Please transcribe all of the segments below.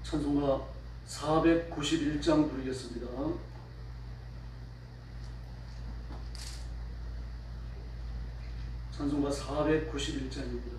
찬송가 491장 부르겠습니다. 찬송가 491장입니다.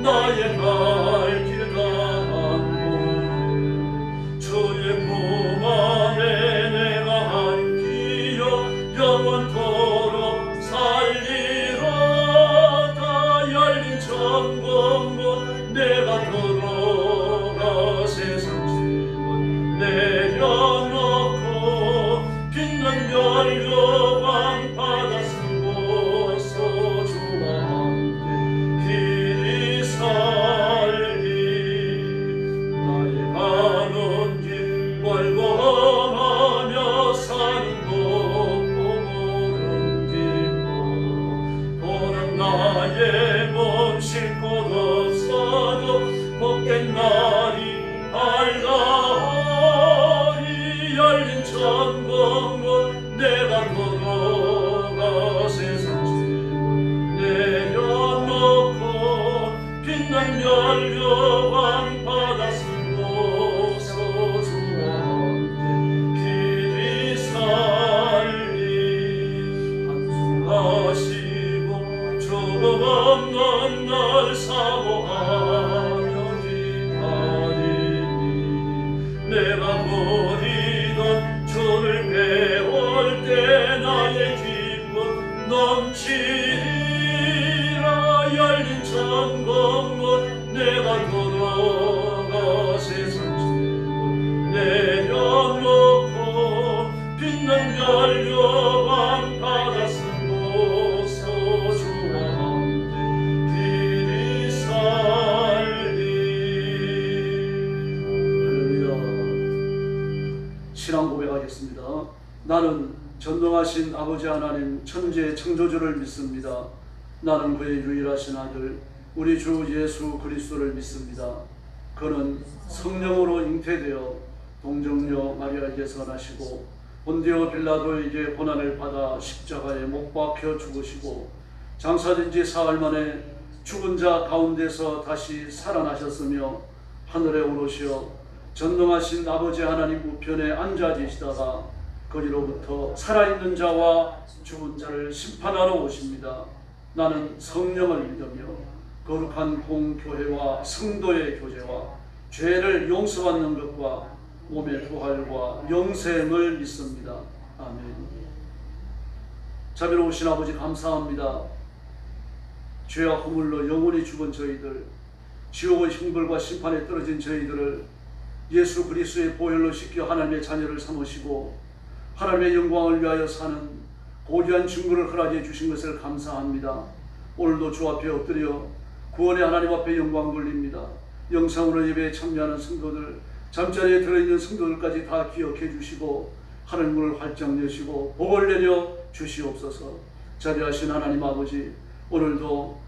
나의 발길 가고 죽음 없는 날 사모하며 기다리니 내가 버리던 주를 배울 때 나의 기쁨 넘치리라. 열린 천국문 내가 돌아가 세상 죄를 내려놓고 빛난 멸류관 바다 쓰고서 주와 함께 길이 살리. 할렐루야. 신앙 고백하겠습니다. 나는 전능하신 아버지 하나님 천지의 창조주를 믿습니다. 나는 그의 유일하신 아들 우리 주 예수 그리스도를 믿습니다. 그는 성령으로 잉태되어 동정녀 마리아에게서 나시고 본디오 빌라도에게 고난을 받아 십자가에 못 박혀 죽으시고 장사된 지 사흘 만에 죽은 자 가운데서 다시 살아나셨으며 하늘에 오르시어 전능하신 아버지 하나님 우편에 앉아 계시다가 거기로부터 살아있는 자와 죽은 자를 심판하러 오십니다. 나는 성령을 믿으며 거룩한 공교회와 성도의 교제와 죄를 용서받는 것과 몸의 부활과 영생을 믿습니다. 아멘. 자비로우신 아버지 감사합니다. 죄와 허물로 영원히 죽은 저희들, 지옥의 형벌과 심판에 떨어진 저희들을 예수 그리스도의 보혈로 씻겨 하나님의 자녀를 삼으시고 하나님의 영광을 위하여 사는 고귀한 증거를 허락해 주신 것을 감사합니다. 오늘도 주 앞에 엎드려 구원의 하나님 앞에 영광 돌립니다. 영상으로 예배에 참여하는 성도들, 잠자리에 들어있는 성도들까지 다 기억해 주시고 하늘 문을 활짝 여시고 복을 내려 주시옵소서. 자비하신 하나님 아버지, 오늘도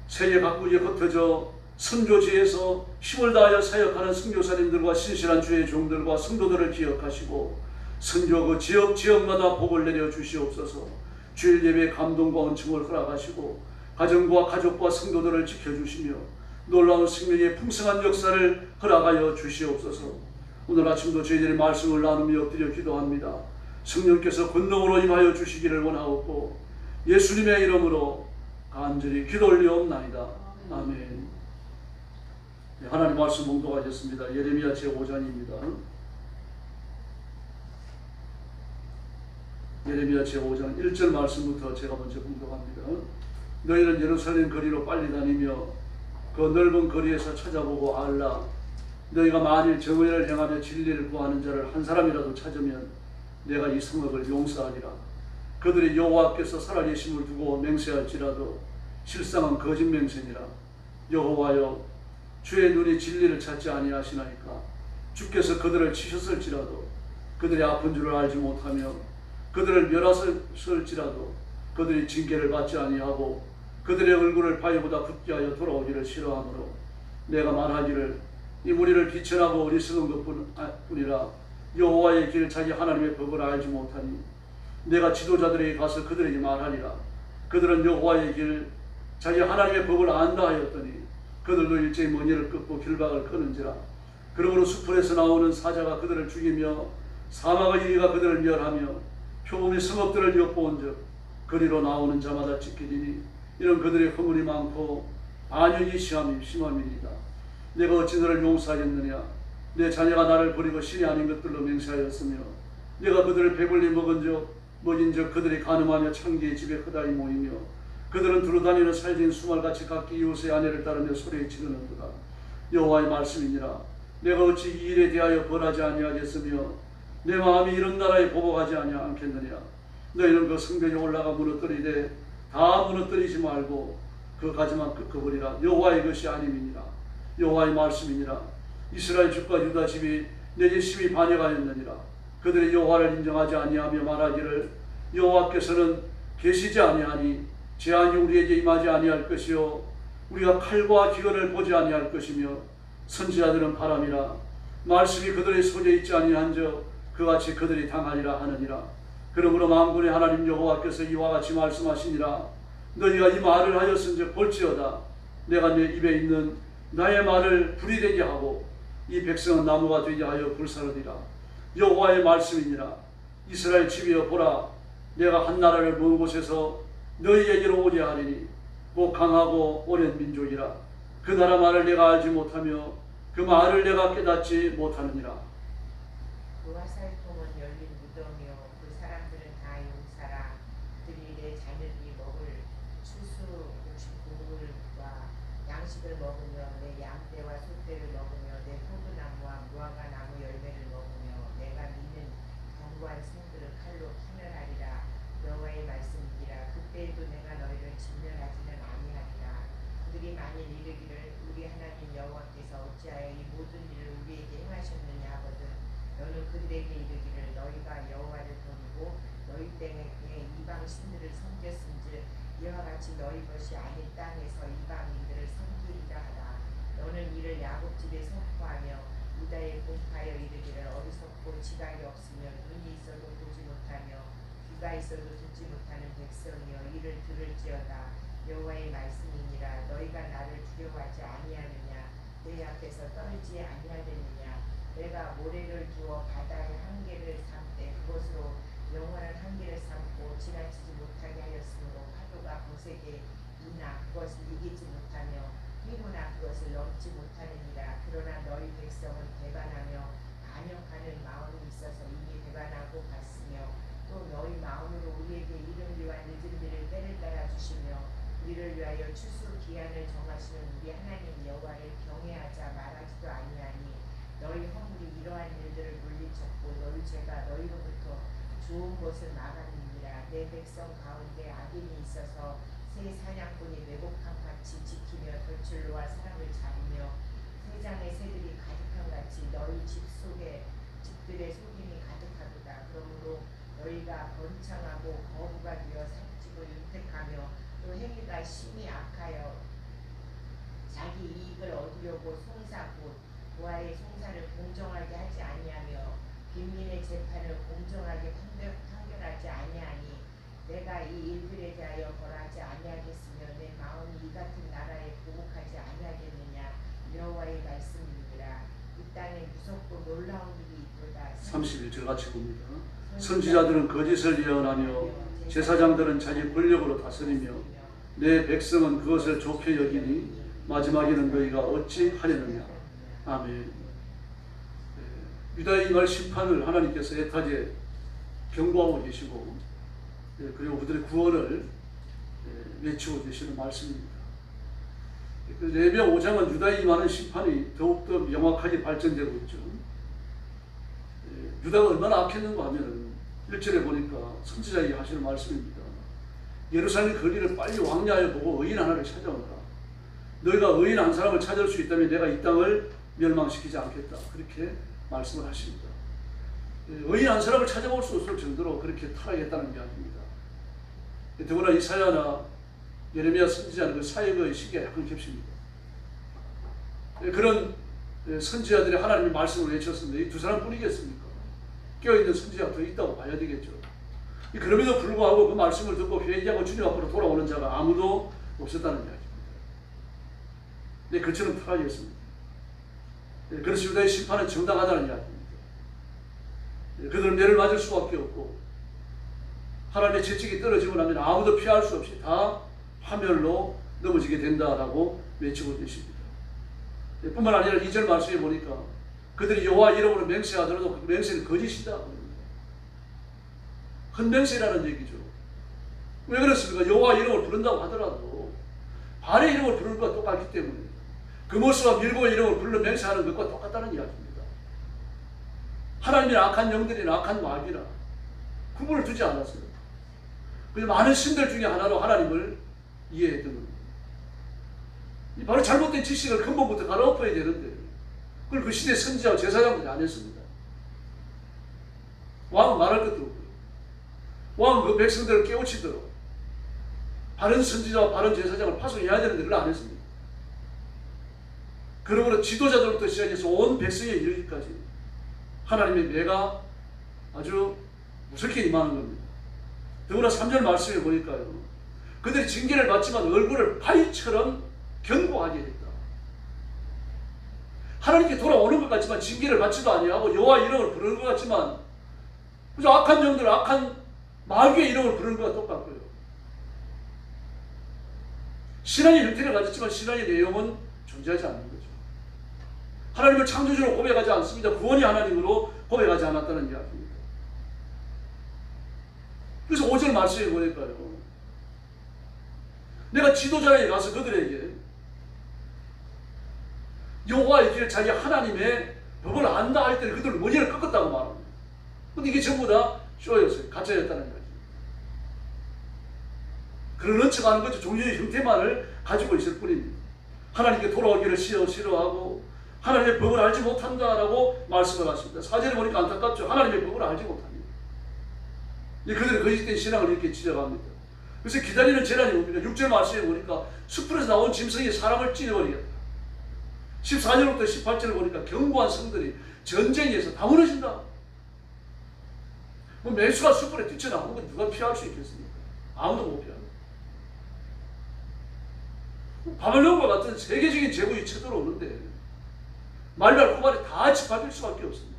세계 각국에 흩어져 선교지에서 힘을 다하여 사역하는 선교사님들과 신실한 주의 종들과 성도들을 기억하시고 선교 그 지역마다 복을 내려 주시옵소서. 주일 예배의 감동과 은총을 허락하시고 가정과 가족과 성도들을 지켜주시며 놀라운 생명의 풍성한 역사를 허락하여 주시옵소서. 오늘 아침도 저희들의 말씀을 나누며 엎드려 기도합니다. 성령께서 권능으로 임하여 주시기를 원하옵고 예수님의 이름으로 간절히 기도 올리옵나이다. 아멘. 하나님 말씀 봉독하겠습니다. 예레미야 제5장입니다. 예레미야 제5장 1절 말씀부터 제가 먼저 봉독합니다. 너희는 예루살렘 거리로 빨리 다니며 그 넓은 거리에서 찾아보고 알라. 너희가 만일 정의를 행하며 진리를 구하는 자를 한 사람이라도 찾으면 내가 이 성읍을 용서하리라. 그들이 여호와께서 살아계심을 두고 맹세할지라도 실상은 거짓 맹세니라. 여호와여, 주의 눈이 진리를 찾지 아니하시나이까. 주께서 그들을 치셨을지라도 그들이 아픈 줄을 알지 못하며 그들을 멸하셨을지라도 그들이 징계를 받지 아니하고 그들의 얼굴을 바위보다 붓게 하여 돌아오기를 싫어하므로 내가 말하기를 이 무리를 비천하고 어리석은 것뿐이라. 여호와의 길 자기 하나님의 법을 알지 못하니 내가 지도자들에게 가서 그들에게 말하리라. 그들은 여호와의 길 자기 하나님의 법을 안다 하였더니 그들도 일제히 머리를 꺾고 길박을 끄는지라. 그러므로 수풀에서 나오는 사자가 그들을 죽이며 사막의 이리가 그들을 멸하며 표범이 성읍들을 엿보온즉 거리로 나오는 자마다 찢기리니 이런 그들의 허물이 많고 반역이 심함이니이다. 내가 어찌 너를 용서하겠느냐. 내 자녀가 나를 버리고 신이 아닌 것들로 맹세하였으며 내가 그들을 배불리 먹인즉 그들이 간음하며 창기의 집에 허다히 모이며 그들은 두루다니는 살진 수말같이 각기 이웃의 아내를 따르며 소리에 지르는도다. 여호와의 말씀이니라. 내가 어찌 이 일에 대하여 벌하지 아니하겠으며 내 마음이 이런 나라에 보복하지 않겠느냐. 너희는 그 성벽에 올라가 무너뜨리되 다 무너뜨리지 말고 그 가지만 꺾어버리라. 여호와의 것이 아님이니라. 여호와의 말씀이니라. 이스라엘 집과 유다 집이 내게 심히 반역하였느니라. 그들이 여호와를 인정하지 아니하며 말하기를 여호와께서는 계시지 아니하니 재앙이 우리에게 임하지 아니할 것이요 우리가 칼과 기근을 보지 아니할 것이며 선지자들은 바람이라. 말씀이 그들의 손에 있지 아니한즉 그같이 그들이 당하리라 하느니라. 그러므로 만군의 하나님 여호와께서 이와 같이 말씀하시니라. 너희가 이 말을 하였은즉 볼지어다. 내가 내 입에 있는 나의 말을 불이 되게 하고 이 백성은 나무가 되게 하여 불사르리라. 여호와의 말씀이니라. 이스라엘 집이여 보라. 내가 한 나라를 먼 곳에서 너희에게로 오게 하리니 곧 강하고 오랜 민족이라. 그 나라 말을 내가 알지 못하며 그 말을 내가 깨닫지 못하느니라. 그 화살통은 열린 무덤이요 그 사람들은 다 용사라. 그들이 내 자녀들이 먹을 추수 곡물과 양식을 먹으며 내 양떼와 소떼를 먹으며 내 포도나무와 무화과 나무 열매를 먹으며 내가 믿는 견고한 성들을 칼로 파멸하리라. 여호와의 말씀이니라. 그때에도 내가 너희를 진멸하지는 아니하리라. 그들이 만일 이르기를 우리 하나님 여호와께서 어찌하여 이 모든 일을 우리에게 행하셨느냐 하거든 너는 그들에게 이르기를 너희가 여호와를 버리고 너희 땅에 이방 신들을 섬겼은즉 이와 같이 너희 것이 아닌 땅에서 이방인들을 섬기리라 하라. 너는 이를 야곱 집에 선포하며 유다에 공포하여 이르기를 어리석고 지각이 없으며 눈이 있어도 보지 못하며 귀가 있어도 듣지 못하는 백성이여 이를 들을지어다. 여호와의 말씀이니라. 너희가 나를 두려워하지 아니하느냐 내 앞에서 떨지 아니하느냐. 내가 모래를 두어 바다의 한계를 삼되 그것으로 영원한 한계를 삼고 지나치지 못하게 하였으므로 파도가 거세게 이나 그것을 이기지 못하며 피부나 그것을 넘지 못하느니라. 그러나 너희 백성은 배반하며 반역하는 마음이 있어서 이미 배반하고 갔으며 또 너희 마음으로 우리에게 이른비와 늦은비를 때를 따라 주시며 우리를 위하여 추수 기한을 정하시는 우리 하나님 여호와를 경외하자 말하지도 아니하니 너희 허물이 이러한 일들을 물리쳤고 너희 죄가 너희로부터 좋은 것을 막았느니라. 내 백성 가운데 악인이 있어서 새 사냥꾼이 매복한 같이 지키며 덫을 놓아 사람을 잡으며 세상의 새들이 가득한 같이 너희 집 속에 집들의 속임이 가득하도다. 그러므로 너희가 번창하고 거부가 되어 살찌고 윤택하며 또 행위가 심히 악하여 자기 이익을 얻으려고 송사고 부하의 송사를 공정하게 하지 아니하며 빈민의 재판을 공정하게 판결하지 아니하니 내가 이 일들에 대하여 벌하지 아니하겠으며 내 마음이 이 같은 나라에 보복하지 아니하겠느냐. 여호와의 말씀이니라. 이 땅에 무섭고 놀라운 일이 있도다. 31절 같이 봅니다. 선지자들은 거짓을 예언하며 제사장들은 자기 권력으로 다스리며 내 백성은 그것을 좋게 여기니 마지막에는 너희가 어찌 하려느냐. 아멘. 유다의 말 심판을 하나님께서 애타게 경고하고 계시고 그리고 그들의 구원을 외치고 계시는 말씀입니다. 레위기야 5장은 유다에 임하는 심판이 더욱더 명확하게 발전되고 있죠. 유다가 얼마나 악했는가 하면 1절에 보니까 선지자에게 하시는 말씀입니다. 예루살렘 거리를 빨리 왕래하여 보고 의인 하나를 찾아오라. 너희가 의인 한 사람을 찾을 수 있다면 내가 이 땅을 멸망시키지 않겠다. 그렇게 말씀을 하십니다. 의인 한 사람을 찾아볼 수 없을 정도로 그렇게 타락했다는 이야기입니다. 더구나 이사야나 예레미야 선지자는 그 사역의 시기가 약간 겹칩니다. 그런 선지자들이 하나님의 말씀을 외쳤습니다. 이 두 사람뿐이겠습니까? 깨어있는 선지자가 더 있다고 봐야 되겠죠. 그럼에도 불구하고 그 말씀을 듣고 회개하고 주님 앞으로 돌아오는 자가 아무도 없었다는 이야기입니다. 네, 그처럼 타락했습니다. 그래서 유다의 심판은 정당하다는 이야기입니다. 그들은 매를 맞을 수밖에 없고 하나님의 채찍이 떨어지고 나면 아무도 피할 수 없이 다 파멸로 넘어지게 된다라고 외치고 계십니다. 뿐만 아니라 2절 말씀에 보니까 그들이 여호와 이름으로 맹세하더라도 그 맹세는 거짓이다. 헌맹세라는 얘기죠. 왜 그렇습니까? 여호와 이름을 부른다고 하더라도 발의 이름을 부르는 것과 똑같기 때문에 금오스와 밀고의 이름을 불러 맹세하는 것과 똑같다는 이야기입니다. 하나님이나 악한 영들이나 악한 마귀나 구분을 두지 않았어요. 그냥 많은 신들 중에 하나로 하나님을 이해했던 겁니다. 바로 잘못된 지식을 근본부터 갈아엎어야 되는데 그걸 그 시대 선지자와 제사장들이 안 했습니다. 왕은 말할 것도 없고요. 왕은 그 백성들을 깨우치도록 바른 선지자와 바른 제사장을 파송해야 되는데 그걸 안 했습니다. 그러므로 지도자들부터 시작해서 온 백성에 이르기까지 하나님의 매가 아주 무섭게 임하는 겁니다. 더구나 3절 말씀에 보니까요. 그들이 징계를 받지만 얼굴을 바위처럼 견고하게 했다. 하나님께 돌아오는 것 같지만 징계를 받지도 아니하고 여호와 이름을 부르는 것 같지만 그저 악한 영들, 악한 마귀의 이름을 부르는 것과 똑같고요. 신앙의 형태를 가졌지만 신앙의 내용은 존재하지 않는 거죠. 하나님을 창조주로 고백하지 않습니다. 구원이 하나님으로 고백하지 않았다는 이야기입니다. 그래서 5절 말씀에 보니까요, 내가 지도자에 가서 그들에게 여호와의 길을 자기 하나님의 법을 안다 할 때 그들은 머리를 꺾었다고 말합니다. 근데 이게 전부 다 쇼였어요. 가짜였다는 거죠. 그런 척하는 거죠. 종교의 형태만을 가지고 있을 뿐입니다. 하나님께 돌아오기를 싫어하고 하나님의 법을 알지 못한다라고 말씀을 하십니다. 4절에 보니까 안타깝죠. 하나님의 법을 알지 못합니다. 그들은 거짓된 신앙을 이렇게 지적합니다. 그래서 기다리는 재난이 옵니다. 6절 말씀에 보니까 숲에서 나온 짐승이 사람을 찢어버리겠다. 14절부터 18절을 보니까 견고한 성들이 전쟁에서 다 무너진다. 뭐 매수가 숲에 뛰쳐나오는 건 누가 피할 수 있겠습니까? 아무도 못 피합니다. 바벨론과 같은 세계적인 제국이 쳐들어오는데 말발 코발이 다 짓밟힐 수밖에 없습니다.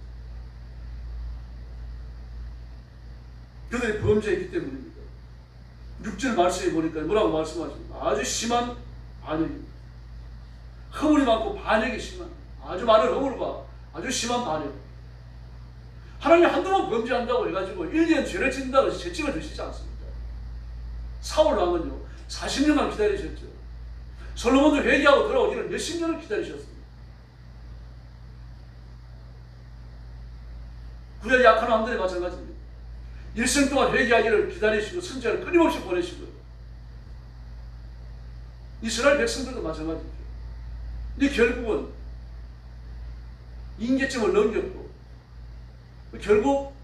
그들이 범죄했기 때문입니다. 6절 말씀에 보니까 뭐라고 말씀하십니까? 아주 심한 반역입니다. 허물이 많고 반역이 심한, 아주 많은 허물과 아주 심한 반역. 하나님 한두 번 범죄한다고 해가지고 1년 죄를 짓는다고 해서 채찍을 드시지 않습니다. 사울 왕은요 40년간 기다리셨죠. 솔로몬도 회개하고 돌아오기를 몇십 년을 기다리셨습니다. 구약의 약한 왕들이 마찬가지입니다. 일생 동안 회개하기를 기다리시고 선지자를 끊임없이 보내시고, 이스라엘 백성들도 마찬가지죠. 근데 결국은 인계점을 넘겼고 결국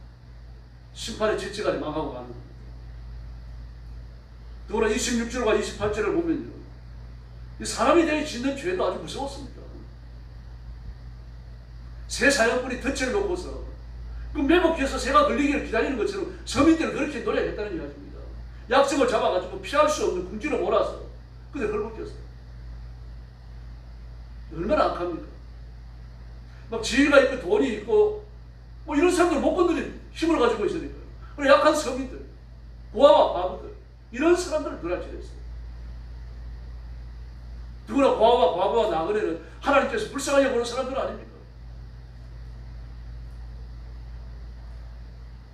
심판의 채찍알이 망하고 가는 겁니다. 더구나 26절과 28절을 보면요, 사람이 대해 짓는 죄도 아주 무서웠습니다. 새 사형꾼이 덫을 놓고서 그 매복해서 새가 걸리기를 기다리는 것처럼 서민들은 그렇게 노력했다는 이야기입니다. 약점을 잡아가지고 피할 수 없는 궁지로 몰아서 그들 헐벗겼어요. 얼마나 악합니까? 막 지위가 있고 돈이 있고 뭐 이런 사람들 못 건드린 힘을 가지고 있으니까요. 그리고 약한 서민들, 고아와 과부들, 이런 사람들을 누락질했어요. 누구나 고아와 과부와 나그네는 하나님께서 불쌍하게 보는 사람들은 아닙니까?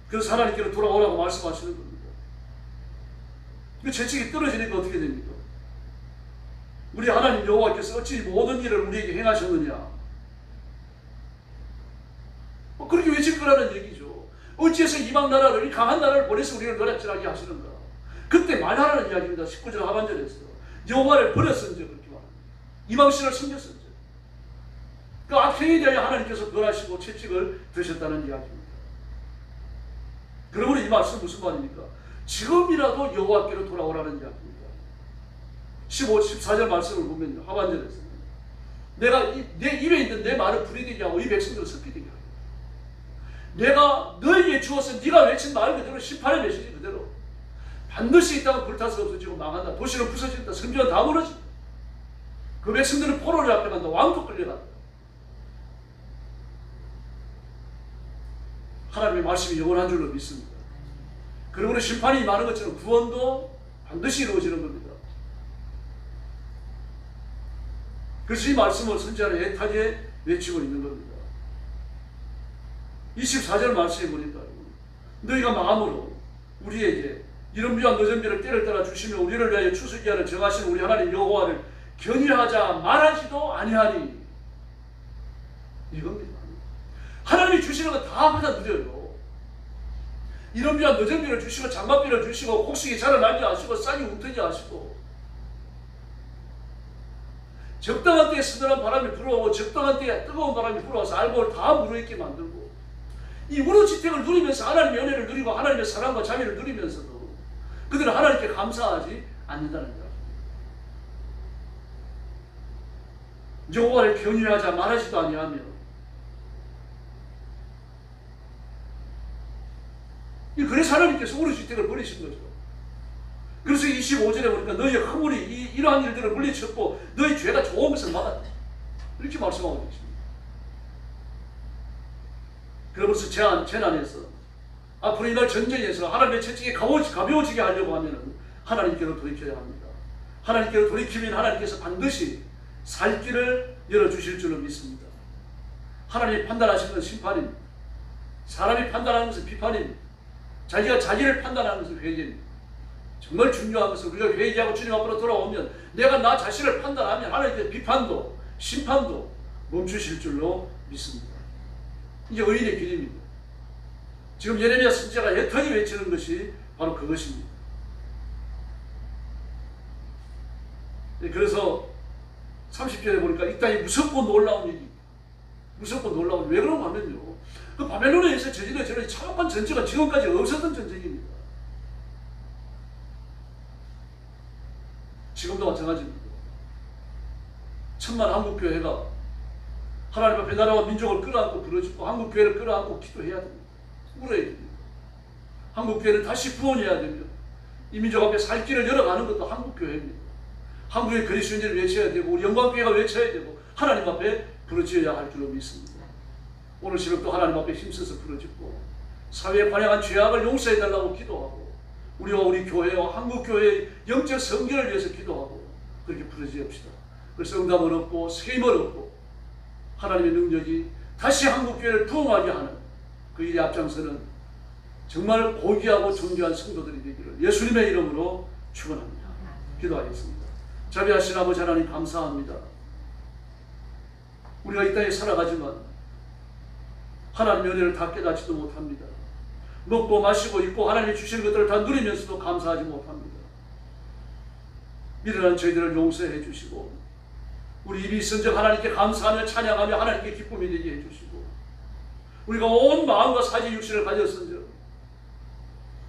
그래서 하나님께로 돌아오라고 말씀하시는 겁니다. 그 채찍이 떨어지니까 어떻게 됩니까? 우리 하나님 여호와께서 어찌 모든 일을 우리에게 행하셨느냐? 그렇게 외칠 거라는 얘기죠. 어찌해서 이방 나라를, 이 강한 나라를 보내서 우리를 노략질하게 하시는가? 그때 말하라는 이야기입니다. 19절 하반절에서 여호와를 버렸은지 그렇게 말합니다. 이방신을 섬겼은지. 그 악행에 대하여 하나님께서 벌하시고 채찍을 드셨다는 이야기입니다. 그러므로 이 말씀은 무슨 말입니까? 지금이라도 여호와께로 돌아오라는 이야기입니다. 15, 14절 말씀을 보면요, 하반절에서 내가 내 입에 있는 내 말을 불이되게 하고 이 백성들을 섞이되게 하고, 내가 너에게 주어서 네가 외친 말 그대로 심판의 메시지 그대로 반드시 이 땅은 불타서 없어지고 망한다. 도시는 부서진다. 성전은 다 무너진다. 그 백성들은 포로를 잡혀간다. 왕도 끌려간다. 하나님의 말씀이 영원한 줄로 믿습니다. 그러므로 심판이 많은 것처럼 구원도 반드시 이루어지는 겁니다. 그래서 이 말씀을 선지자는 애타게 외치고 있는 겁니다. 24절 말씀에 보니까 너희가 마음으로 우리에게 이런 비와 늦은 비를 때를 따라 주시며 우리를 위하여 추수기한을 정하시는 우리 하나님 여호와를 경외하자 말하지도 아니하니, 이겁니다. 하나님이 주시는 거 다 받아 누려요. 이런 비와 늦은 비를 주시고 장맛비를 주시고 곡식이 자라나게 하시고 싹이 움트게 하시고, 적당한 때에 서늘한 바람이 불어오고 적당한 때에 뜨거운 바람이 불어와서 알곡을 다 무르익게 만들고, 이 우로지택을 누리면서 하나님의 은혜를 누리고 하나님의 사랑과 자비를 누리면서도 그들은 하나님께 감사하지 않는다는 거예요. 여호와를 경외하자 말하지도 아니하며, 그래서 하나님께서 우로지택을 버리신 거죠. 그래서 25절에 보니까 너희의 허물이 이러한 일들을 물리쳤고 너희 죄가 좋은 것을 막았다. 이렇게 말씀하고 계십니다. 그러면서 재난에서 앞으로 이날 전쟁에서 하나님의 채찍이 가벼워지게 하려고 하면 하나님께로 돌이켜야 합니다. 하나님께로 돌이키면 하나님께서 반드시 살 길을 열어주실 줄로 믿습니다. 하나님이 판단하시는 것은 심판입니다. 사람이 판단하는 것은 비판입니다. 자기가 자기를 판단하는 것은 회개입니다. 정말 중요한 것은 우리가 회개하고 주님 앞으로 돌아오면 내가 나 자신을 판단하면 하나님께서 비판도 심판도 멈추실 줄로 믿습니다. 이게 의인의 길입니다. 지금 예레미야 선지자가 애터게 외치는 것이 바로 그것입니다. 그래서 30절에 보니까 이 땅이 무섭고 놀라운 일이, 무섭고 놀라운, 왜 그런가 하면요, 그 바벨론에 의해서 저지른 참혹한 전쟁은 지금까지 없었던 전쟁입니다. 지금도 마찬가지입니다. 천만 한국교회가 하나님 앞에 나라와 민족을 끌어안고 부르짖고 한국교회를 끌어안고 기도해야 됩니다. 울어야 됩니다. 한국교회는 다시 구원해야 되며 이 민족 앞에 살 길을 열어가는 것도 한국교회입니다. 한국의 그리스도인들을 외쳐야 되고 우리 영광교회가 외쳐야 되고 하나님 앞에 부르짖어야 할 줄로 믿습니다. 오늘 새벽도 하나님 앞에 힘써서 부르짖고 사회에 관영한 죄악을 용서해달라고 기도하고 우리와 우리 교회와 한국교회의 영적 성결을 위해서 기도하고 그렇게 부르짖읍시다. 그래서 응답을 얻고 세임을 얻고 하나님의 능력이 다시 한국교회를 부흥하게 하는 그 일에 앞장서는 정말 고귀하고 존귀한 성도들이 되기를 예수님의 이름으로 축원합니다. 기도하겠습니다. 자비하신 아버지 하나님 감사합니다. 우리가 이 땅에 살아가지만 하나님의 은혜를 다 깨닫지도 못합니다. 먹고 마시고 입고 하나님이 주신 것들을 다 누리면서도 감사하지 못합니다. 미련한 저희들을 용서해 주시고 우리 입이 있은즉 하나님께 감사하며 찬양하며 하나님께 기쁨이 되게 해주시고 우리가 온 마음과 사지 육신을 가졌은즉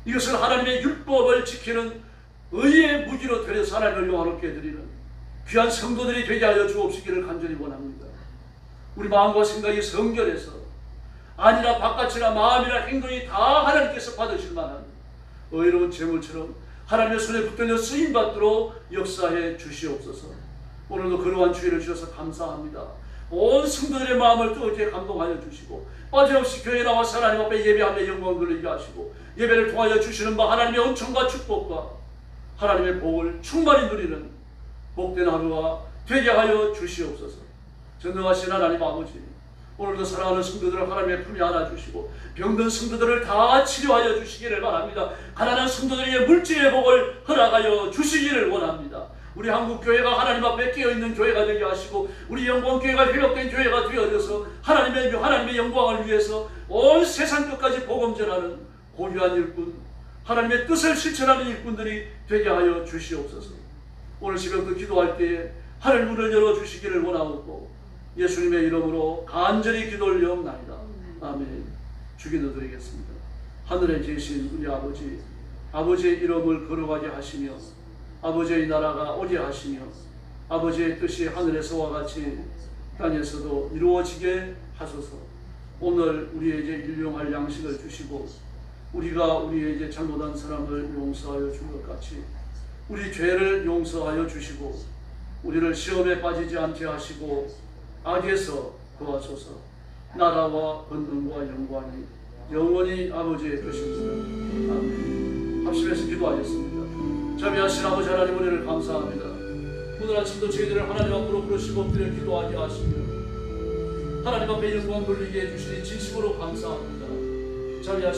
이것을 하나님의 율법을 지키는 의의 무기로 들여서 하나님을 영화롭게 드리는 귀한 성도들이 되게 하여 주옵시기를 간절히 원합니다. 우리 마음과 생각이 성결해서 안이나 바깥이나 마음이나 행동이 다 하나님께서 받으실 만한 의로운 제물처럼 하나님의 손에 붙들려 쓰임받도록 역사해 주시옵소서. 오늘도 그러한 주의를 주셔서 감사합니다. 온 성도들의 마음을 뜨겁게 감동하여 주시고 빠짐없이 교회에 나와서 하나님 앞에 예배하며 영광을 돌리게 하시고 예배를 통하여 주시는 바 하나님의 은총과 축복과 하나님의 복을 충만히 누리는 복된 하루가 되게 하여 주시옵소서. 전능하신 하나님 아버지, 오늘도 사랑하는 성도들을 하나님의 품에 안아주시고 병든 성도들을 다 치료하여 주시기를 바랍니다. 가난한 성도들에게 물질의 복을 허락하여 주시기를 원합니다. 우리 한국교회가 하나님 앞에 깨어있는 교회가 되게 하시고 우리 영광교회가 회복된 교회가 되어져서 하나님의 영광을 위해서 온 세상 끝까지 복음 전하는 고귀한 일꾼, 하나님의 뜻을 실천하는 일꾼들이 되게 하여 주시옵소서. 오늘 새벽도 기도할 때에 하늘 문을 열어주시기를 원하옵고 예수님의 이름으로 간절히 기도 올려옵나이다. 아멘. 주기도 드리겠습니다. 하늘에 계신 우리 아버지, 아버지의 이름을 거룩하게 하시며 아버지의 나라가 오게 하시며 아버지의 뜻이 하늘에서와 같이 땅에서도 이루어지게 하소서. 오늘 우리에게 일용할 양식을 주시고 우리가 우리에게 잘못한 사람을 용서하여 준 것 같이 우리 죄를 용서하여 주시고 우리를 시험에 빠지지 않게 하시고 악에서 구하소서. 나라와 권능과 영광이 영원히 아버지의 것입니다. 아멘. 합심해서 기도하겠습니다. 자비하신 아버지 하나님 은혜를 감사합니다. 오늘 아침도 저희들을 하나님 앞으로 부르시고 엎드려 기도하게 하시며 하나님 앞에 영광 돌리게 해주시니 진심으로 감사합니다. 자비하신